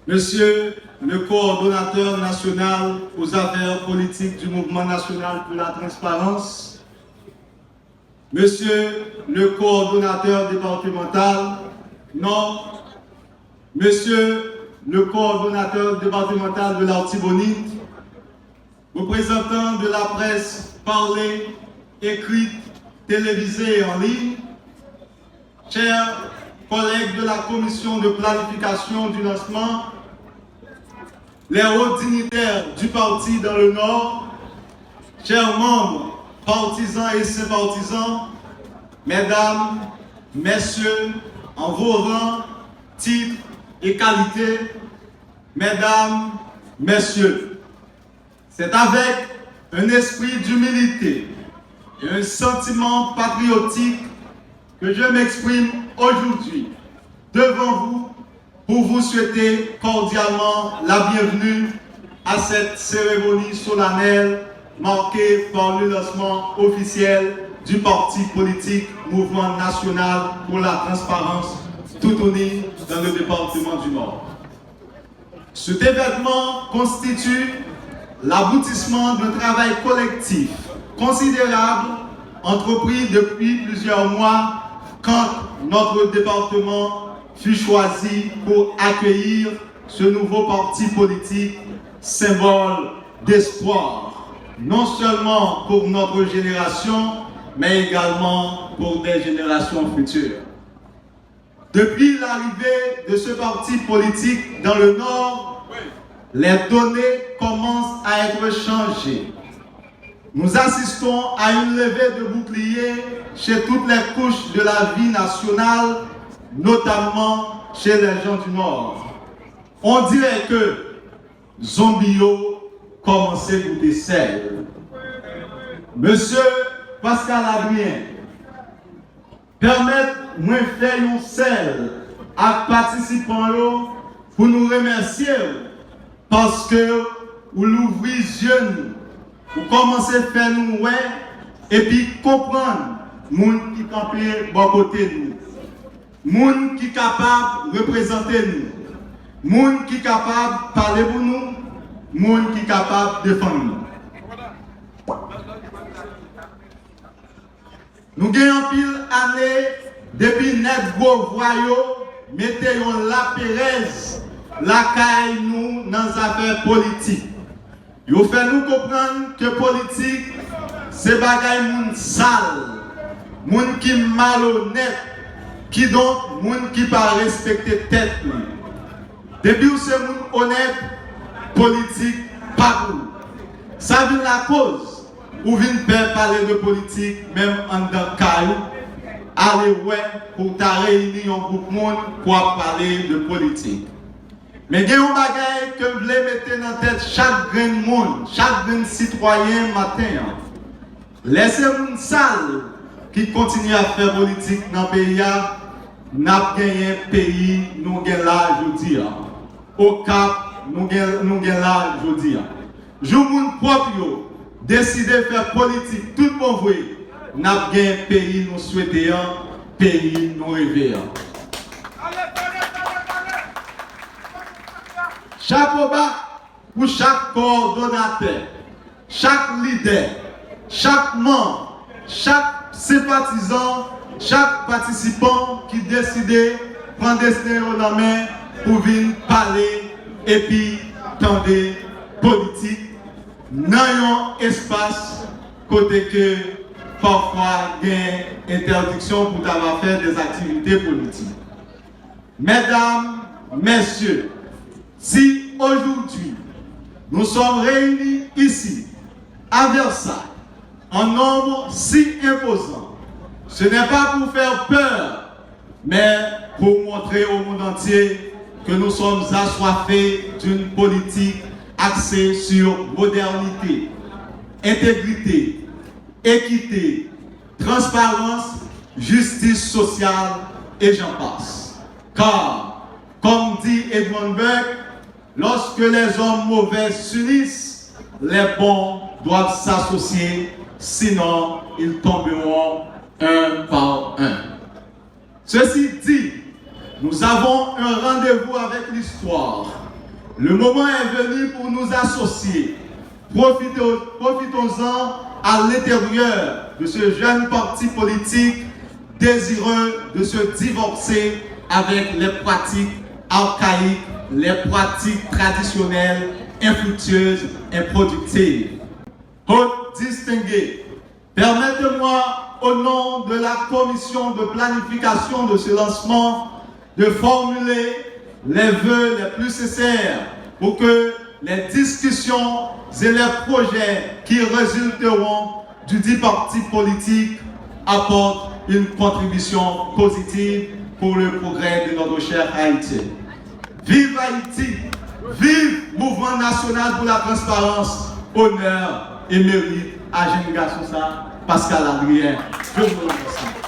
Monsieur le coordonnateur national aux affaires politiques du Mouvement national pour la transparence, Monsieur le coordonnateur départemental Nord, Monsieur le coordonnateur départemental de l'Artibonite, représentants de la presse parlée, écrite, télévisée et en ligne, chers collègues de la commission de planification du lancement, les hauts dignitaires du parti dans le Nord, chers membres, partisans et sympathisants, mesdames, messieurs, en vos rangs, titres et qualités, mesdames, messieurs, c'est avec un esprit d'humilité et un sentiment patriotique que je m'exprime aujourd'hui devant vous pour vous souhaiter cordialement la bienvenue à cette cérémonie solennelle marquée par le lancement officiel du parti politique Mouvement national pour la transparence tout uni dans le département du Nord. Cet événement constitue l'aboutissement d'un travail collectif considérable entrepris depuis plusieurs mois quand notre département fut choisi pour accueillir ce nouveau parti politique, symbole d'espoir, non seulement pour notre génération, mais également pour des générations futures. Depuis l'arrivée de ce parti politique dans le Nord, les données commencent à être changées. Nous assistons à une levée de boucliers chez toutes les couches de la vie nationale, notamment chez les gens du Nord. On dirait que Zombio commençait à goûter sel. Monsieur Pascal Adrien, permettez-moi de faire un sel à participants pour nous remercier parce que vous l'ouvrez les yeux, vous commencez à faire nous ouais, et puis comprendre les gens qui sont campés bon côté nous. Moun qui capable de représenter nous, moun qui capable de parler pour nous, moun qui capable de défendre nous. Nous gagnons pile année depuis net gros voyou, mettez-on la Pérez, la caille nous dans les affaires politiques. Vous fait nous comprendre que politique, c'est bagaille moun sale, moun qui malhonnête, qui donc, moun qui pas respecter tête. Depuis où c'est moun honnête, politique, pas vous. Ça vient la cause. Ou vient faire parler de politique, même en dans caillou. Allez ouais, pour ta réunion un groupe monde pour parler de politique. Mais il y a un bagage que vous voulez mettre dans la tête chaque grain de monde, chaque grain de citoyen matin. Laissez moun sale qui continue à faire politique dans le pays, n'a gagné un pays, nous gagnons là aujourd'hui. Au Cap, nous gagnons là aujourd'hui. Jou moun propre décider de faire politique tout bon vrai, n'a gagné un pays, nous souhaitons, pays, nous rêvons. Chapeau bas pour chaque coordonnateur, chaque leader, chaque membre, chaque sympathisant, chaque participant qui décide de prendre des en la main pour venir parler et puis tendre politique dans un espace côté que parfois il y a une interdiction pour avoir fait des activités politiques. Mesdames, messieurs, si aujourd'hui nous sommes réunis ici à Versailles en nombre si imposant, ce n'est pas pour faire peur, mais pour montrer au monde entier que nous sommes assoiffés d'une politique axée sur modernité, intégrité, équité, transparence, justice sociale et j'en passe. Car, comme dit Edmund Burke, lorsque les hommes mauvais s'unissent, les bons doivent s'associer, sinon ils tomberont un par un. Ceci dit, nous avons un rendez-vous avec l'histoire Le moment est venu pour nous associer. Profitons-en à l'intérieur de ce jeune parti politique désireux de se divorcer avec les pratiques archaïques, les pratiques traditionnelles, infructueuses et productives. Hôtes distingués, permettez-moi, au nom de la commission de planification de ce lancement, de formuler les vœux les plus sincères pour que les discussions et les projets qui résulteront du dit parti politique apportent une contribution positive pour le progrès de notre cher Haïti. Vive Haïti! Vive Mouvement National pour la Transparence! Honneur et mérite à Jean Gassosa, Pascal Adrien. Je vous remercie.